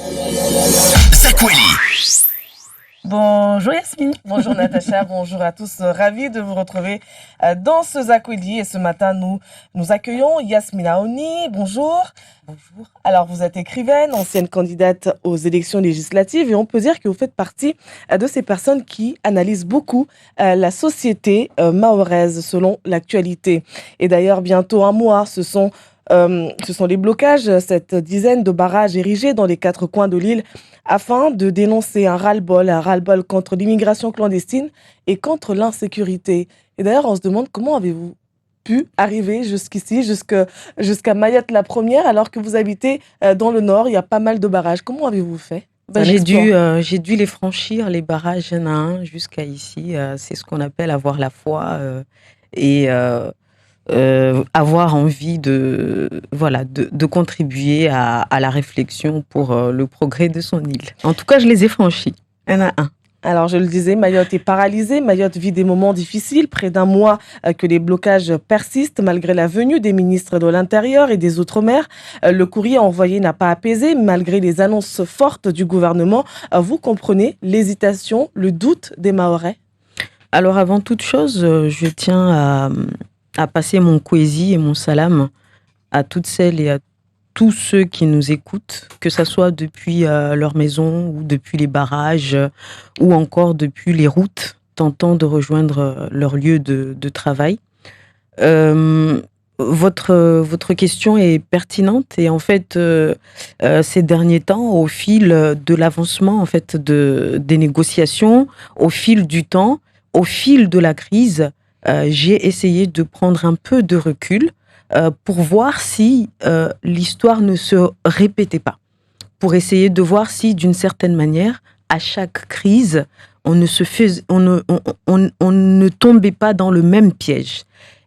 Zakweli. Bonjour Yasmine, bonjour Natacha, bonjour à tous. Ravi de vous retrouver dans ce Zakweli. Et ce matin, nous accueillons Yasmine Aoni. Bonjour. Bonjour. Alors, vous êtes écrivaine, ancienne candidate aux élections législatives, et on peut dire que vous faites partie de ces personnes qui analysent beaucoup la société mahoraise selon l'actualité. Et d'ailleurs, bientôt un mois, ce sont les blocages, cette dizaine de barrages érigés dans les 4 coins de l'île afin de dénoncer un ras-le-bol contre l'immigration clandestine et contre l'insécurité. Et d'ailleurs, on se demande comment avez-vous pu arriver jusqu'ici, jusqu'à Mayotte la première, alors que vous habitez dans le nord, il y a pas mal de barrages. Comment avez-vous fait? J'ai dû les franchir, les barrages un à un, jusqu'à ici. C'est ce qu'on appelle avoir la foi et avoir envie de contribuer à la réflexion pour le progrès de son île. En tout cas, je les ai franchis, un à un. Alors, je le disais, Mayotte est paralysée. Mayotte vit des moments difficiles. Près d'un mois que les blocages persistent malgré la venue des ministres de l'Intérieur et des Outre-mer. Le courrier envoyé n'a pas apaisé malgré les annonces fortes du gouvernement. Vous comprenez l'hésitation, le doute des Mahorais? Alors, avant toute chose, je tiens à passer mon kouézi et mon salam à toutes celles et à tous ceux qui nous écoutent, que ce soit depuis leur maison ou depuis les barrages ou encore depuis les routes tentant de rejoindre leur lieu de travail. Votre question est pertinente et en fait, ces derniers temps, au fil de l'avancement en fait des négociations, au fil du temps, au fil de la crise, j'ai essayé de prendre un peu de recul pour voir si l'histoire ne se répétait pas. Pour essayer de voir si, d'une certaine manière, à chaque crise, on ne tombait pas dans le même piège.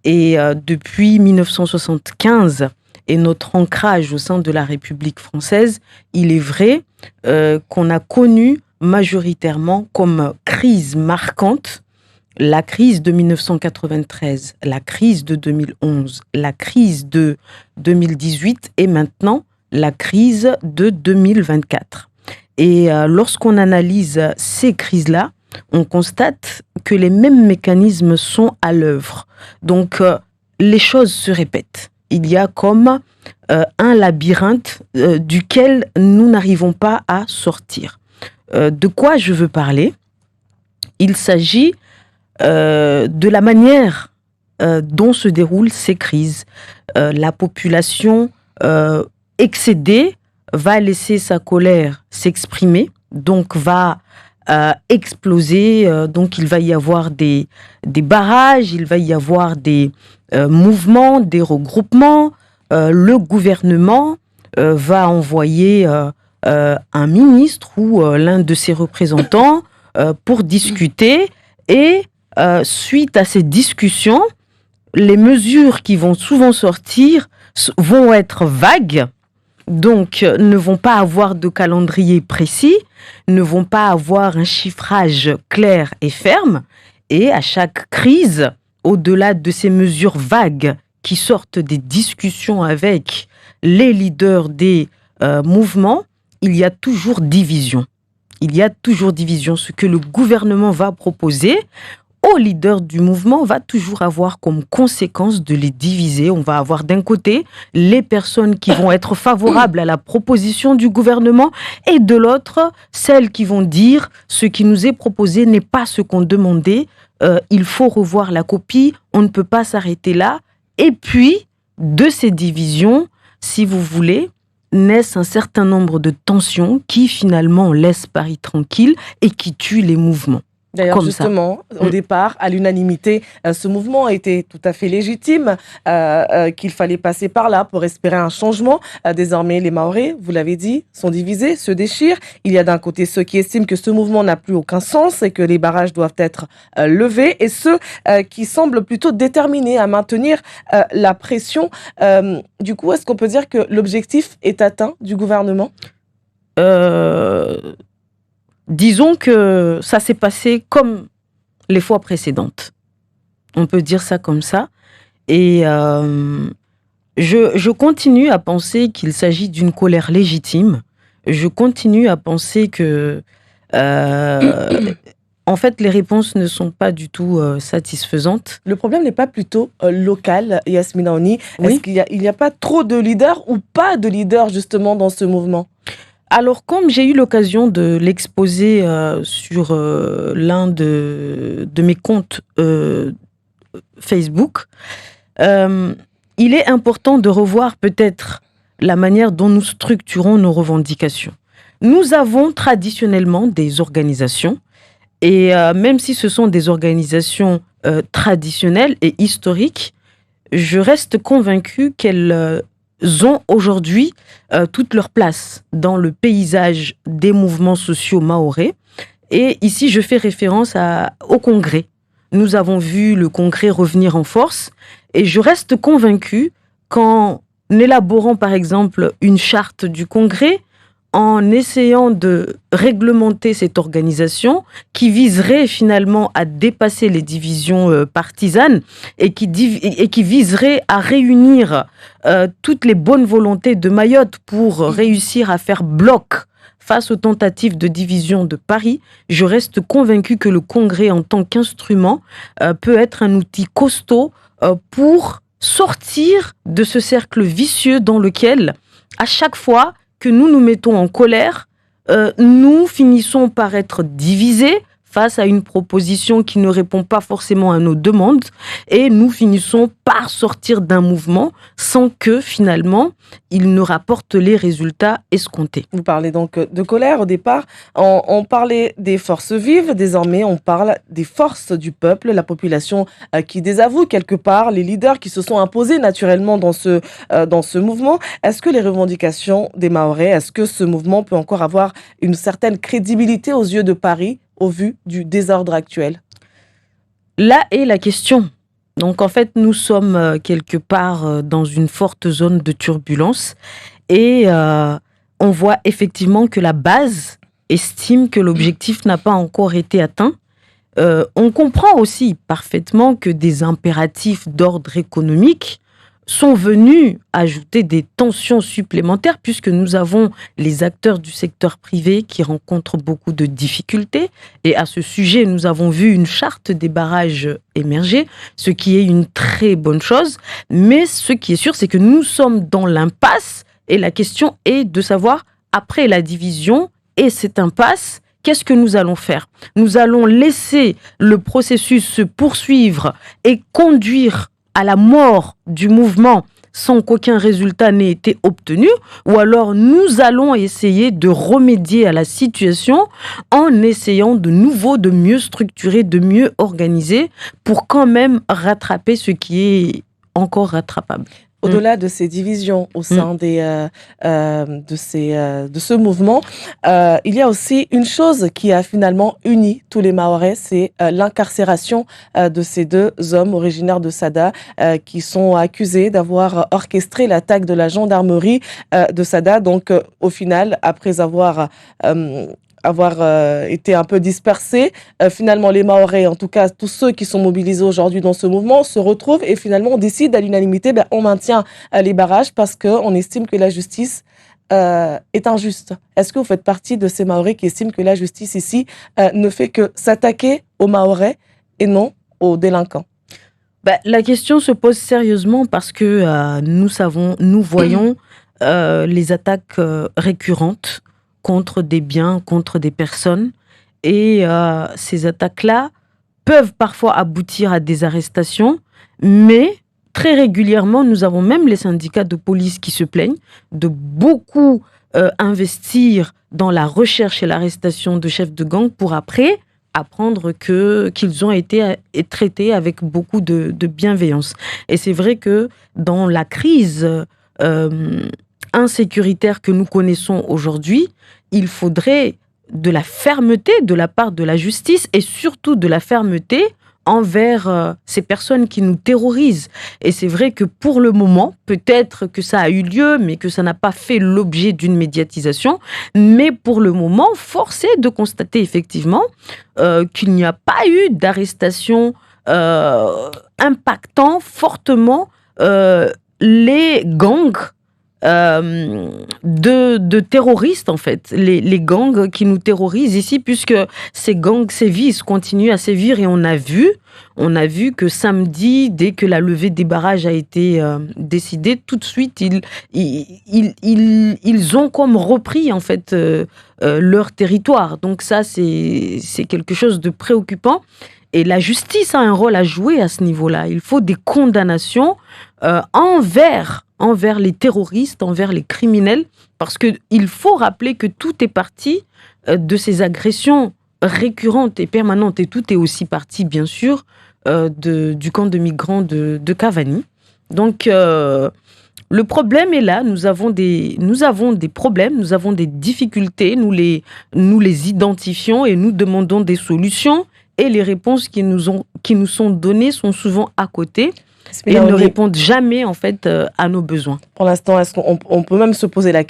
Et depuis 1975 et notre ancrage au sein de la République française, il est vrai qu'on a connu majoritairement comme crise marquante la crise de 1993, la crise de 2011, la crise de 2018 et maintenant la crise de 2024. Et lorsqu'on analyse ces crises-là, on constate que les mêmes mécanismes sont à l'œuvre. Donc, les choses se répètent. Il y a comme un labyrinthe duquel nous n'arrivons pas à sortir. De quoi je veux parler? Il s'agit de la manière dont se déroulent ces crises. La population excédée va laisser sa colère s'exprimer, donc va exploser, donc il va y avoir des barrages, il va y avoir des mouvements, des regroupements. Le gouvernement va envoyer un ministre ou l'un de ses représentants pour discuter et suite à ces discussions, les mesures qui vont souvent sortir vont être vagues, donc ne vont pas avoir de calendrier précis, ne vont pas avoir un chiffrage clair et ferme. Et à chaque crise, au-delà de ces mesures vagues qui sortent des discussions avec les leaders des mouvements, il y a toujours division. Il y a toujours division. Ce que le gouvernement va proposer au leader du mouvement va toujours avoir comme conséquence de les diviser. On va avoir d'un côté les personnes qui vont être favorables à la proposition du gouvernement et de l'autre, celles qui vont dire ce qui nous est proposé n'est pas ce qu'on demandait, il faut revoir la copie, on ne peut pas s'arrêter là. Et puis, de ces divisions, si vous voulez, naissent un certain nombre de tensions qui finalement laissent Paris tranquille et qui tuent les mouvements. D'ailleurs, justement, au départ, à l'unanimité, ce mouvement était tout à fait légitime, qu'il fallait passer par là pour espérer un changement. Désormais, les Mahorais, vous l'avez dit, sont divisés, se déchirent. Il y a d'un côté ceux qui estiment que ce mouvement n'a plus aucun sens et que les barrages doivent être levés, et ceux qui semblent plutôt déterminés à maintenir la pression. Du coup, est-ce qu'on peut dire que l'objectif est atteint du gouvernement ? Disons que ça s'est passé comme les fois précédentes. On peut dire ça comme ça. Et je continue à penser qu'il s'agit d'une colère légitime, je continue à penser que, en fait, les réponses ne sont pas du tout satisfaisantes. Le problème n'est pas plutôt local, Yasmina Oni. Oui. Est-ce qu'il n'y a pas trop de leaders ou pas de leaders justement dans ce mouvement? Alors, comme j'ai eu l'occasion de l'exposer sur l'un de mes comptes Facebook, il est important de revoir peut-être la manière dont nous structurons nos revendications. Nous avons traditionnellement des organisations, et même si ce sont des organisations traditionnelles et historiques, je reste convaincue qu'elles ont aujourd'hui toute leur place dans le paysage des mouvements sociaux mahorais. Et ici, je fais référence au Congrès. Nous avons vu le Congrès revenir en force et je reste convaincue qu'en élaborant par exemple une charte du Congrès, en essayant de réglementer cette organisation qui viserait finalement à dépasser les divisions partisanes et qui viserait à réunir toutes les bonnes volontés de Mayotte pour réussir à faire bloc face aux tentatives de division de Paris, je reste convaincue que le Congrès en tant qu'instrument peut être un outil costaud pour sortir de ce cercle vicieux dans lequel, à chaque fois que nous nous mettons en colère, nous finissons par être divisés face à une proposition qui ne répond pas forcément à nos demandes et nous finissons par sortir d'un mouvement sans que finalement il ne rapporte les résultats escomptés. Vous parlez donc de colère au départ. On parlait des forces vives, désormais on parle des forces du peuple, la population qui désavoue quelque part, les leaders qui se sont imposés naturellement dans ce mouvement. Est-ce que les revendications des Mahorais, est-ce que ce mouvement peut encore avoir une certaine crédibilité aux yeux de Paris au vu du désordre actuel? Là est la question. Donc en fait, nous sommes quelque part dans une forte zone de turbulence et on voit effectivement que la base estime que l'objectif n'a pas encore été atteint. On comprend aussi parfaitement que des impératifs d'ordre économique sont venus ajouter des tensions supplémentaires puisque nous avons les acteurs du secteur privé qui rencontrent beaucoup de difficultés. Et à ce sujet, nous avons vu une charte des barrages émerger, ce qui est une très bonne chose. Mais ce qui est sûr, c'est que nous sommes dans l'impasse et la question est de savoir, après la division et cette impasse, qu'est-ce que nous allons faire? Nous allons laisser le processus se poursuivre et conduire à la mort du mouvement sans qu'aucun résultat n'ait été obtenu, ou alors nous allons essayer de remédier à la situation en essayant de nouveau de mieux structurer, de mieux organiser pour quand même rattraper ce qui est encore rattrapable. Au-delà de ces divisions au sein de ce mouvement, il y a aussi une chose qui a finalement uni tous les Mahorais, c'est l'incarcération de ces deux hommes originaires de Sada qui sont accusés d'avoir orchestré l'attaque de la gendarmerie de Sada. Donc, au final, après avoir été un peu dispersés. Finalement, les Mahorais, en tout cas tous ceux qui sont mobilisés aujourd'hui dans ce mouvement, se retrouvent et finalement on décide à l'unanimité, on maintient les barrages parce qu'on estime que la justice est injuste. Est-ce que vous faites partie de ces Mahorais qui estiment que la justice ici ne fait que s'attaquer aux Mahorais et non aux délinquants? La question se pose sérieusement parce que nous voyons les attaques récurrentes contre des biens, contre des personnes. Et ces attaques-là peuvent parfois aboutir à des arrestations, mais très régulièrement, nous avons même les syndicats de police qui se plaignent de beaucoup investir dans la recherche et l'arrestation de chefs de gang pour après apprendre qu'ils ont été traités avec beaucoup de bienveillance. Et c'est vrai que dans la crise insécuritaire que nous connaissons aujourd'hui, il faudrait de la fermeté de la part de la justice et surtout de la fermeté envers ces personnes qui nous terrorisent. Et c'est vrai que pour le moment, peut-être que ça a eu lieu, mais que ça n'a pas fait l'objet d'une médiatisation. Mais pour le moment, force est de constater effectivement qu'il n'y a pas eu d'arrestation impactant fortement les gangs de terroristes, en fait. Les gangs qui nous terrorisent ici, puisque ces gangs sévissent, continuent à sévir. Et on a vu que samedi, dès que la levée des barrages a été décidée, tout de suite, ils ont comme repris, en fait, leur territoire. Donc ça, c'est quelque chose de préoccupant. Et la justice a un rôle à jouer à ce niveau-là. Il faut des condamnations envers les terroristes, envers les criminels, parce qu'il faut rappeler que tout est parti de ces agressions récurrentes et permanentes, et tout est aussi parti, bien sûr, du camp de migrants de Cavani. Donc, le problème est là, nous avons des problèmes, nous avons des difficultés, nous les identifions et nous demandons des solutions. Et les réponses qui nous sont données sont souvent à côté et ne répondent jamais, en fait, à nos besoins. Pour l'instant, est-ce qu'on peut même se poser la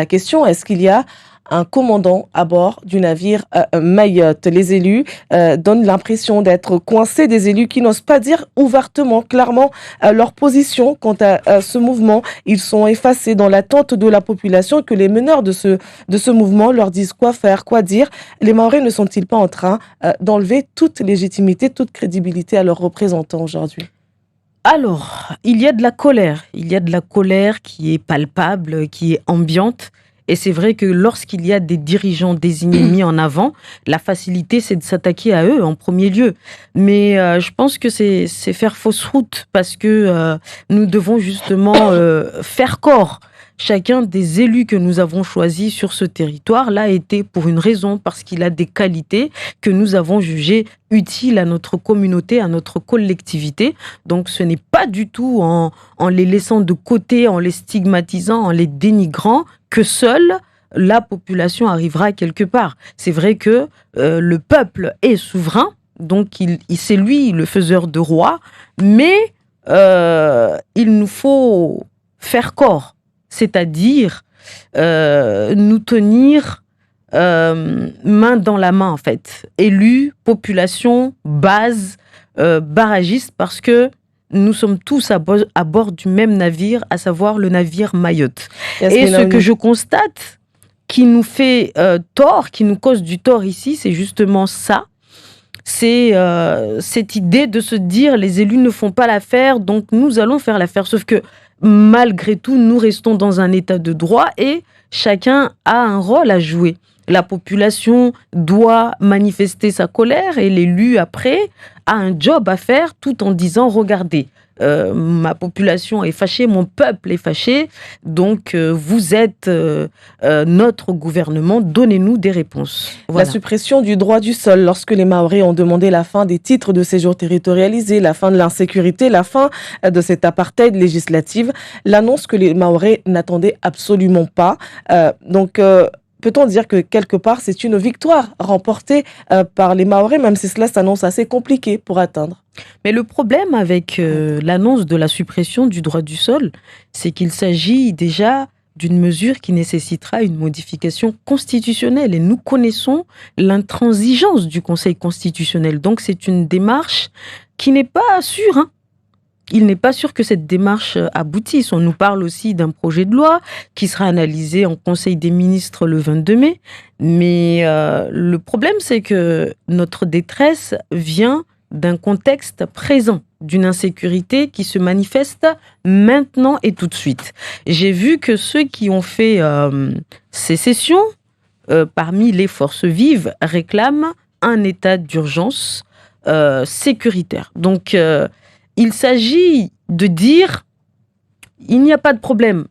question, est-ce qu'il y a un commandant à bord du navire Mayotte? Les élus donnent l'impression d'être coincés, des élus qui n'osent pas dire ouvertement, clairement, leur position quant à ce mouvement. Ils sont effacés dans l'attente de la population, que les meneurs de ce mouvement leur disent quoi faire, quoi dire. Les Mahorais ne sont-ils pas en train d'enlever toute légitimité, toute crédibilité à leurs représentants aujourd'hui? Alors, il y a de la colère qui est palpable, qui est ambiante. Et c'est vrai que lorsqu'il y a des dirigeants désignés mis en avant, la facilité, c'est de s'attaquer à eux en premier lieu. Mais je pense que c'est faire fausse route, parce que nous devons justement faire corps. Chacun des élus que nous avons choisis sur ce territoire l'a été pour une raison, parce qu'il a des qualités que nous avons jugées utiles à notre communauté, à notre collectivité. Donc ce n'est pas du tout en les laissant de côté, en les stigmatisant, en les dénigrant, que seule la population arrivera quelque part. C'est vrai que le peuple est souverain, donc c'est lui le faiseur de roi, mais il nous faut faire corps. C'est-à-dire nous tenir main dans la main, en fait. Élus, population, base, barragistes, parce que nous sommes tous à bord du même navire, à savoir le navire Mayotte. Et ce que je constate qui nous fait tort, qui nous cause du tort ici, c'est justement ça. C'est cette idée de se dire les élus ne font pas l'affaire, donc nous allons faire l'affaire. Sauf que malgré tout, nous restons dans un état de droit et chacun a un rôle à jouer. La population doit manifester sa colère et l'élu, après, a un job à faire, tout en disant, regardez, ma population est fâchée, mon peuple est fâché, donc vous êtes notre gouvernement, donnez-nous des réponses. Voilà. La suppression du droit du sol, lorsque les Mahorais ont demandé la fin des titres de séjour territorialisés, la fin de l'insécurité, la fin de cette apartheid législative, l'annonce que les Mahorais n'attendaient absolument pas. Peut-on dire que quelque part c'est une victoire remportée par les Mahorais, même si cela s'annonce assez compliqué pour atteindre? Mais le problème avec l'annonce de la suppression du droit du sol, c'est qu'il s'agit déjà d'une mesure qui nécessitera une modification constitutionnelle. Et nous connaissons l'intransigeance du Conseil constitutionnel. Donc c'est une démarche qui n'est pas sûre, hein. Il n'est pas sûr que cette démarche aboutisse. On nous parle aussi d'un projet de loi qui sera analysé en Conseil des ministres le 22 mai. Mais le problème, c'est que notre détresse vient d'un contexte présent, d'une insécurité qui se manifeste maintenant et tout de suite. J'ai vu que ceux qui ont fait sécession, parmi les forces vives, réclament un état d'urgence sécuritaire. Donc, il s'agit de dire, il n'y a pas de problème.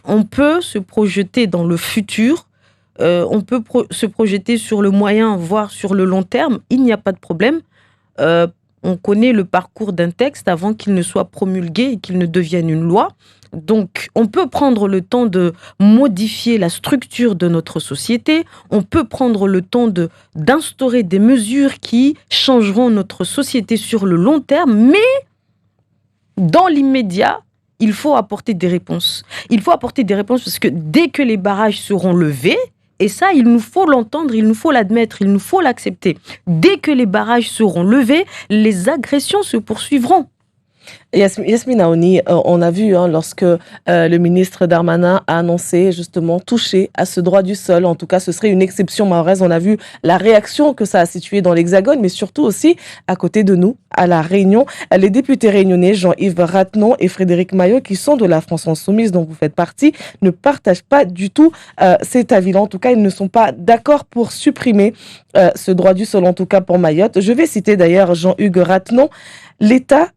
On peut se projeter dans le futur, on peut se projeter sur le moyen, voire sur le long terme. Il n'y a pas de problème. On connaît le parcours d'un texte avant qu'il ne soit promulgué et qu'il ne devienne une loi. Donc, on peut prendre le temps de modifier la structure de notre société. On peut prendre le temps d'instaurer des mesures qui changeront notre société sur le long terme, mais dans l'immédiat, il faut apporter des réponses. Il faut apporter des réponses parce que dès que les barrages seront levés, et ça, il nous faut l'entendre, il nous faut l'admettre, il nous faut l'accepter. Dès que les barrages seront levés, les agressions se poursuivront. Yasmina Oni, on a vu lorsque le ministre Darmanin a annoncé justement toucher à ce droit du sol, en tout cas ce serait une exception mahoraise, on a vu la réaction que ça a située dans l'Hexagone, mais surtout aussi à côté de nous, à La Réunion, les députés réunionnais Jean-Yves Rattenon et Frédéric Maillot, qui sont de la France Insoumise dont vous faites partie, ne partagent pas du tout cet avis-là. En tout cas, ils ne sont pas d'accord pour supprimer ce droit du sol, en tout cas pour Mayotte. Je vais citer d'ailleurs Jean-Hugues Rattenon. L'État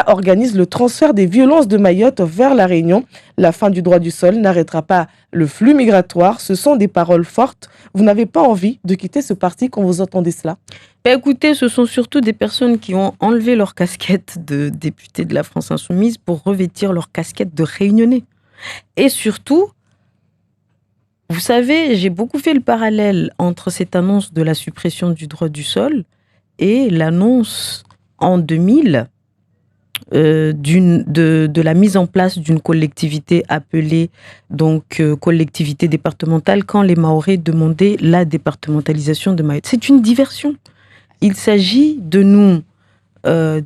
organise le transfert des violences de Mayotte vers La Réunion. La fin du droit du sol n'arrêtera pas le flux migratoire. Ce sont des paroles fortes. Vous n'avez pas envie de quitter ce parti quand vous entendez cela? Écoutez, ce sont surtout des personnes qui ont enlevé leur casquette de députés de la France Insoumise pour revêtir leur casquette de réunionnais. Et surtout, vous savez, j'ai beaucoup fait le parallèle entre cette annonce de la suppression du droit du sol et l'annonce en 2000 de la mise en place d'une collectivité appelée donc collectivité départementale quand les Mahorais demandaient la départementalisation de Mayotte. C'est une diversion. Il s'agit de nous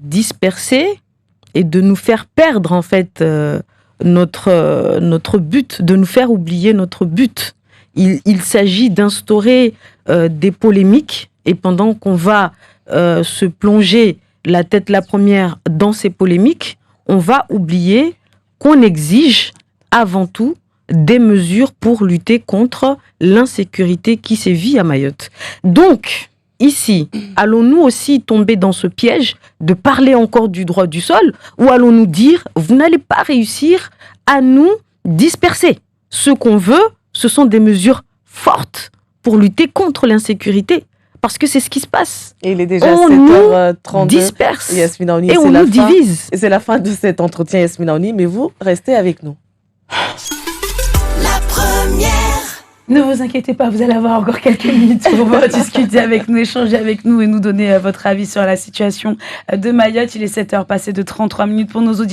disperser et de nous faire perdre en fait notre but, de nous faire oublier notre but. Il s'agit d'instaurer des polémiques et pendant qu'on va se plonger la tête la première dans ces polémiques, on va oublier qu'on exige avant tout des mesures pour lutter contre l'insécurité qui sévit à Mayotte. Donc, ici, allons-nous aussi tomber dans ce piège de parler encore du droit du sol ou allons-nous dire, vous n'allez pas réussir à nous disperser? Ce qu'on veut, ce sont des mesures fortes pour lutter contre l'insécurité. Parce que c'est ce qui se passe. Et il est déjà on 7h32. Nous disperse. Yasmina Oni, et on nous divise. Et c'est la fin de cet entretien, Yasmina Oni, mais vous restez avec nous. La première. Ne vous inquiétez pas, vous allez avoir encore quelques minutes pour discuter avec nous, échanger avec nous et nous donner votre avis sur la situation de Mayotte. Il est 7h passé de 33 minutes pour nos auditeurs.